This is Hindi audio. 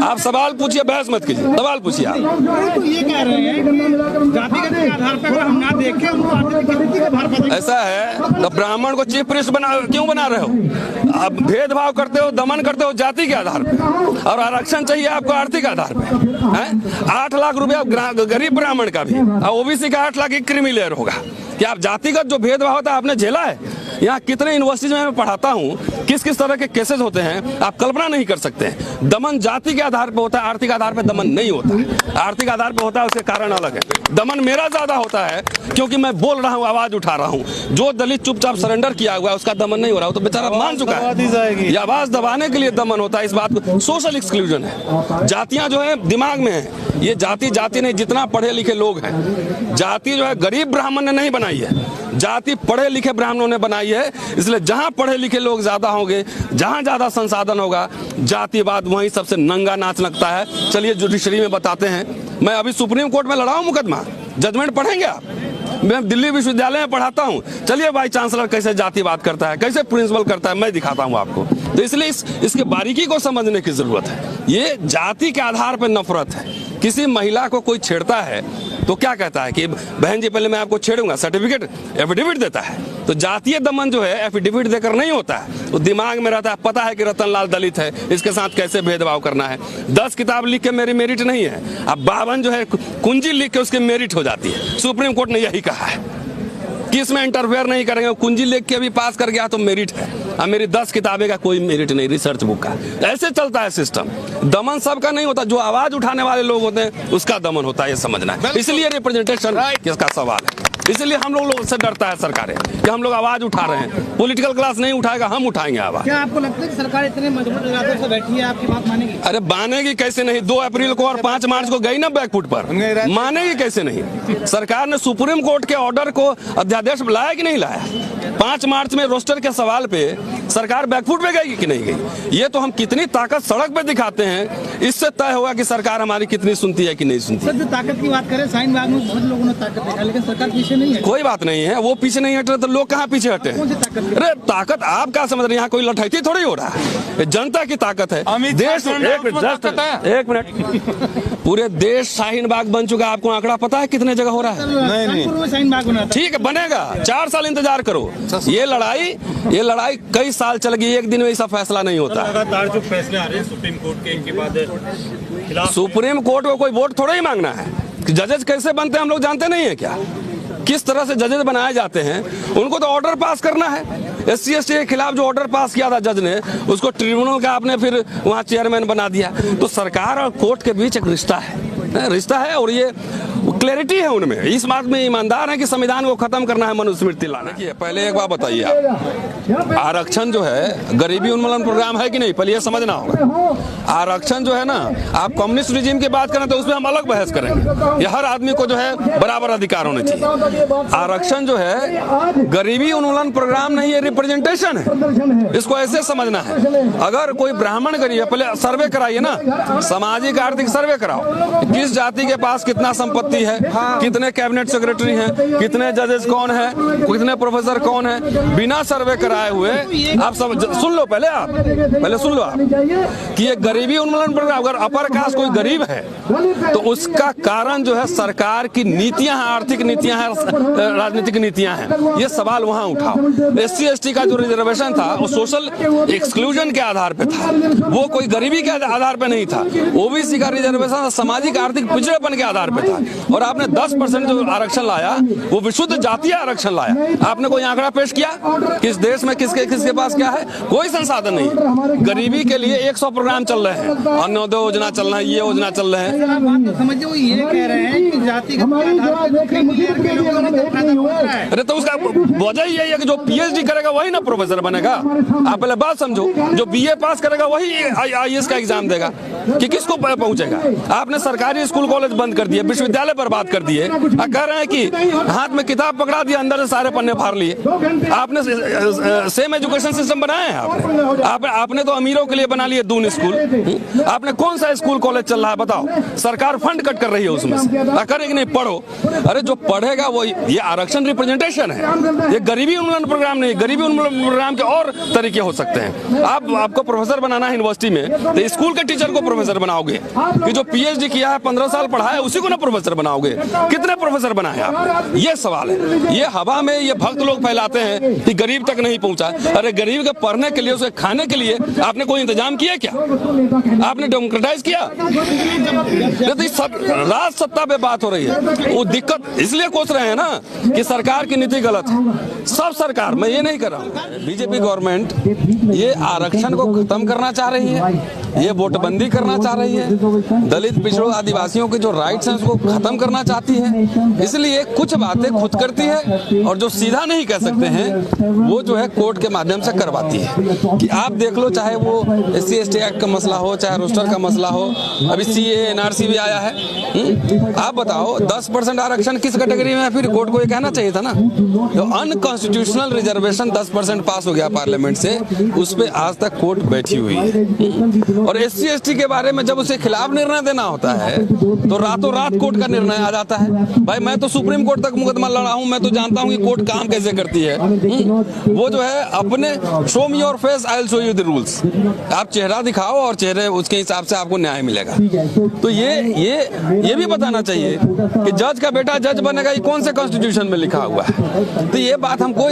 आप सवाल पूछिए, बहस मत कीजिए, सवाल पूछिए आप। तो ये कह रहे हैं कि जातिगत के आधार पर अगर हम ना देखें उनको ऐसा है तो ब्राह्मण को चीफ प्रीस्ट क्यों बना रहे हो? आप भेदभाव करते हो, दमन करते हो जाति के आधार पे, और आरक्षण चाहिए आपको आर्थिक आधार पे है। 8 लाख रुपया गरीब ब्राह्मण का भी, और ओबीसी का 8 लाख एक क्रीमी लेयर होगा। क्या आप जातिगत जो भेदभाव होता है आपने झेला है? यहाँ कितने यूनिवर्सिटीज में मैं पढ़ाता हूँ, किस किस तरह के केसेस होते हैं आप कल्पना नहीं कर सकते हैं। दमन जाति के आधार पर होता है, आर्थिक आधार पर दमन नहीं होता है। आर्थिक आधार पर होता है, उसके कारण अलग है। दमन मेरा ज्यादा होता है क्योंकि मैं बोल रहा हूँ, आवाज उठा रहा हूँ। जो दलित चुपचाप सरेंडर किया हुआ है उसका दमन नहीं हो रहा, वो तो बेचारा मान चुका है। ये आवाज दबाने के लिए दमन होता है। इस बात को सोशल एक्सक्लूजन है। जातियां जो है दिमाग में है, ये जाति जाति नहीं, जितना पढ़े लिखे लोग हैं। जाति जो है गरीब ब्राह्मण ने नहीं बनाई है, जाति पढ़े लिखे ब्राह्मणों ने बनाई है। इसलिए जहां पढ़े लिखे लोग ज्यादा होंगे, जहां ज्यादा संसाधन होगा, जातिवाद वहीं सबसे नंगा नाच लगता है। चलिए जुडिशरी में बताते हैं। मैं अभी सुप्रीम कोर्ट में लड़ा हूं मुकदमा, जजमेंट पढ़ेंगे आप? मैं दिल्ली विश्वविद्यालय में पढ़ाता हूं। चलिए वाइस चांसलर कैसे जातिवाद करता है, कैसे प्रिंसिपल करता है, मैं दिखाता हूं आपको। तो इसलिए इसके बारीकी को समझने की जरूरत है। ये जाति के आधार पर नफरत है। किसी महिला को कोई छेड़ता है तो क्या कहता है कि बहन जी पहले मैं आपको छेड़ूंगा, सर्टिफिकेट एफिडेविट देता है। तो जातीय दमन जो है एफिडेविट देकर नहीं होता है, तो दिमाग में रहता है, पता है कि रतनलाल दलित है, इसके साथ कैसे भेदभाव करना है। 10 किताब लिख के मेरी मेरिट नहीं है, अब 52 जो है कुंजी लिख के उसकी मेरिट हो जाती है। सुप्रीम कोर्ट ने यही कहा है कि इसमें इंटरफेयर नहीं करेंगे। कुंजी लिख के भी पास कर गया तो मेरिट है, अब मेरी 10 किताबें का कोई मेरिट नहीं, रिसर्च बुक का। ऐसे चलता है सिस्टम। दमन सबका नहीं होता, जो आवाज उठाने वाले लोग होते हैं उसका दमन होता है, ये समझना है। इसलिए रिप्रेजेंटेशन किसका सवाल है, इसलिए हम लोग से डरता है सरकारें कि हम लोग आवाज उठा रहे हैं। पॉलिटिकल क्लास नहीं उठाएगा, हम उठाएंगे आवाज। क्या आपको लगता है कि सरकार इतने मजबूत इरादे से बैठी है, आपकी बात मानेगी? अरे मानेगी कैसे नहीं? 2 अप्रैल को और 5 मार्च को गई ना बैकफुट पर, मानेगी कैसे नहीं? सरकार ने सुप्रीम कोर्ट के ऑर्डर को अध्यादेश लाया कि नहीं लाया? 5 मार्च में रोस्टर के सवाल पे सरकार बैकफुट पे गई कि नहीं गई? ये तो हम कितनी ताकत सड़क पे दिखाते हैं, इससे तय होगा कि सरकार हमारी कितनी सुनती है कि नहीं सुनती। सर जो ताकत की बात करें, शाहीन बाग में बहुत लोगों ने ताकत देखा, लेकिन सरकार पीछे नहीं है। कोई बात नहीं है, वो पीछे नहीं हट रहे तो लोग कहाँ पीछे हटे? अरे ताकत आप क्या समझ रहे हैं? यहाँ कोई लठैती थोड़ी हो रहा है, जनता की ताकत है। देश एक मिनट, पूरे देश शाहीन बाग बन चुका है। आपको आंकड़ा पता है कितने जगह हो रहा है? नहीं, शाहीन बाग बना, ठीक है बनेगा, 4 साल इंतजार करो। ये लड़ाई कई साल चल गई, एक दिन में ऐसा फैसला नहीं होता। लगातार जो फैसले आ रहे हैं सुप्रीम कोर्ट के, इनके बाद सुप्रीम कोर्ट को कोई वोट थोड़ा ही मांगना है। जजेस कैसे बनते हैं हम लोग जानते नहीं है क्या? किस तरह से जजेस बनाए जाते हैं? उनको तो ऑर्डर पास करना है। SC/ST के खिलाफ जो ऑर्डर पास किया था जज ने, उसको ट्रिब्यूनल का आपने फिर वहां चेयरमैन बना दिया। तो सरकार और कोर्ट के बीच एक रिश्ता है और ये क्लैरिटी है उनमें। इस बात में ईमानदार है कि संविधान को खत्म करना है, मनुस्मृति लाना है। पहले एक बात बताइए आप, आरक्षण जो है गरीबी उन्मूलन प्रोग्राम है कि नहीं? पहले ये समझना होगा। आरक्षण जो है ना, आप कम्युनिस्ट रिजीम की बात करें तो उसमें हम अलग बहस करेंगे। ये हर आदमी को जो है बराबर अधिकार होने चाहिए। आरक्षण जो है गरीबी उन्मूलन प्रोग्राम नहीं है, रिप्रेजेंटेशन है। इसको ऐसे समझना है। अगर कोई ब्राह्मण गरीब है, पहले सर्वे कराइए ना, सामाजिक आर्थिक सर्वे कराओ, किस जाति के पास कितना संपत्ति है, कितने कैबिनेट सेक्रेटरी हैं, कितने जजेस कौन है, कितने प्रोफेसर कौन है। बिना सर्वे कराए हुए आप सब सुन लो, पहले सुन लो आप कि ये गरीबी उन्मूलन प्रोग्राम, अगर अपर कास्ट कोई गरीब है तो उसका कारण जो है सरकार की नीतियां हैं, आर्थिक नीतियां हैं, राजनीतिक नीतियां हैं। ये सवाल वहां उठाओ। SC/ST का जो रिजर्वेशन था वो सोशल एक्सक्लूजन के आधार पे था, वो कोई गरीबी के आधार पे नहीं था। OBC का रिजर्वेशन सामाजिक आर्थिक पिछड़ेपन के आधार पे था। और आपने 10% जो आरक्षण लाया वो विशुद्ध जातीय आरक्षण लाया। आपने कोई आंकड़ा पेश किया किस देश में किसके पास क्या है? कोई संसाधन नहीं। गरीबी के लिए 100 प्रोग्राम चल रहे हैं, अन्नोदय योजना चल रहा है, ये योजना चल रहे हैं। समझिए वो ये कह रहे हैं कि जाति अरे तो उसका वजह यही है कि जो PhD करेगा वही ना प्रोफेसर बनेगा। आप पहले बात समझो, जो BA पास करेगा वही IAS का एग्जाम देगा कि किसको पहुंचेगा। आपने सरकारी स्कूल कॉलेज बंद कर दिए, विश्वविद्यालय बर्बाद कर दिए। कह रहे हैं कि हाथ में किताब पकड़ा दिया, अंदर से सारे पन्ने फाड़ लिए। आपने सेम एजुकेशन सिस्टम बनाया है। आपने तो अमीरों के लिए बना लिए दून स्कूल। आपने कौन सा स्कूल कॉलेज चल रहा है बताओ? सरकार फंड कट कर रही है उसमें से। करेगी नहीं, पढ़ो। अरे जो पढ़ेगा वो, ये आरक्षण रिप्रेजेंटेशन है, ये गरीबी उन्मूलन प्रोग्राम नहीं। गरीबी उन्मूलन प्रोग्राम के और तरीके हो सकते हैं। आपको प्रोफेसर बनाना है यूनिवर्सिटी में, तो स्कूल के टीचर को प्रोफेसर बनाओगे? कि जो पीएचडी किया है, 15 साल पढ़ा है, उसी को ना प्रोफेसर बनाओगे? कितने प्रोफेसर बनाए आप? ये सवाल है। ये हवा में ये भक्त लोग फैलाते हैं कि गरीब तक नहीं पहुंचा। अरे गरीब के पढ़ने के लिए, उसे खाने के लिए आपने कोई इंतजाम किया क्या? आपने डेमोक्रेटाइज किया? यदि सब राज सत्ता पे बात हो रही है, वो दिक्कत इसलिए कोस रहे हैं ना कि सरकार की नीति गलत है। सब सरकार, मैं ये नहीं कर रहा हूँ, बीजेपी गवर्नमेंट ये आरक्षण को खत्म करना चाह रही है, ये वोटबंदी करना चाह रही है, दलित पिछड़ों आदिवासियों के जो राइट्स हैं उसको खत्म करना चाहती है। इसलिए कुछ बातें खुद करती है और जो सीधा नहीं कह सकते हैं वो जो है कोर्ट के माध्यम से करवाती है। कि आप देख लो, चाहे वो SC ST एक्ट का मसला हो, चाहे रोस्टर का मसला हो, अभी CA NRC भी आया है। आप बताओ 10% आरक्षण किस कैटेगरी में है? फिर कोर्ट को ये कहना चाहिए था ना। तो अनकॉन्स्टिट्यूशनल रिजर्वेशन 10% पास हो गया पार्लियामेंट से, उस पर आज तक कोर्ट बैठी हुई है। और SC ST के बारे में जब उसे खिलाफ निर्णय देना होता है तो रातों रात कोर्ट का निर्णय आ जाता है। भाई मैं तो सुप्रीम कोर्ट तक मुकदमा लड़ा हूं, मैं तो जानता हूं कि कोर्ट काम कैसे करती है। वो जो है अपने show me your face, I will show you the rules. आप चेहरा दिखाओ और चेहरे उसके हिसाब से आपको न्याय मिलेगा। तो ये भी बताना चाहिए कि जज का बेटा जज बनेगा, ये कौन से कॉन्स्टिट्यूशन में लिखा हुआ है? तो ये बात हमको